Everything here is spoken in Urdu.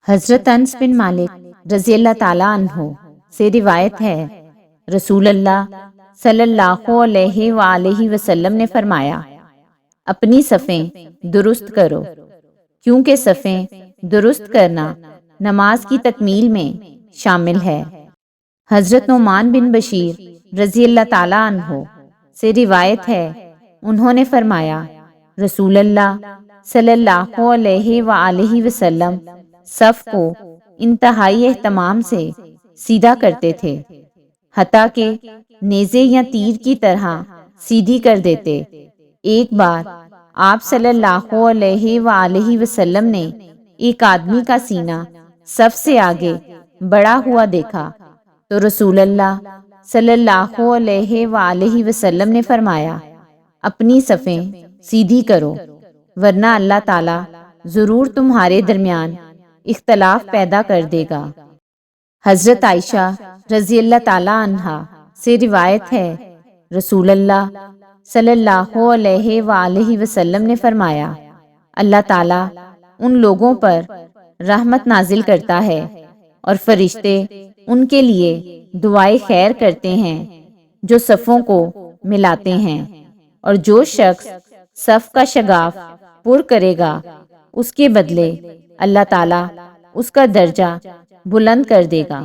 حضرت انس بن مالک رضی اللہ تعالیٰ عنہ سے روایت ہے، رسول اللہ صلی اللہ علیہ وآلہ وسلم نے فرمایا، اپنی صفیں درست کرو، کیونکہ صفیں درست کرنا نماز کی تکمیل میں شامل ہے۔ حضرت نعمان بن بشیر رضی اللہ تعالیٰ عنہ سے روایت ہے، انہوں نے فرمایا، رسول اللہ صلی اللہ علیہ وآلہ وسلم صف کو انتہائی اہتمام سے سیدھا کرتے تھے، حتیٰ کہ نیزے یا تیر کی طرح سیدھی کر دیتے۔ ایک بار آپ صلی اللہ علیہ وآلہ وسلم نے ایک آدمی کا سینہ صف سے آگے بڑھا ہوا دیکھا تو رسول اللہ صلی اللہ علیہ وآلہ وسلم نے فرمایا، اپنی صفیں سیدھی کرو، ورنہ اللہ تعالیٰ ضرور تمہارے درمیان اختلاف پیدا کر دے گا۔ حضرت عائشہ رضی اللہ تعالیٰ عنہا سے روایت ہے، رسول اللہ صلی اللہ علیہ وآلہ وسلم نے فرمایا، اللہ تعالیٰ ان لوگوں پر رحمت نازل کرتا ہے اور فرشتے ان کے لیے دعائے خیر کرتے ہیں جو صفوں کو ملاتے ہیں، اور جو شخص صف کا شگاف پر کرے گا اس کے بدلے اللہ تعالیٰ اس کا درجہ بلند کر دے گا۔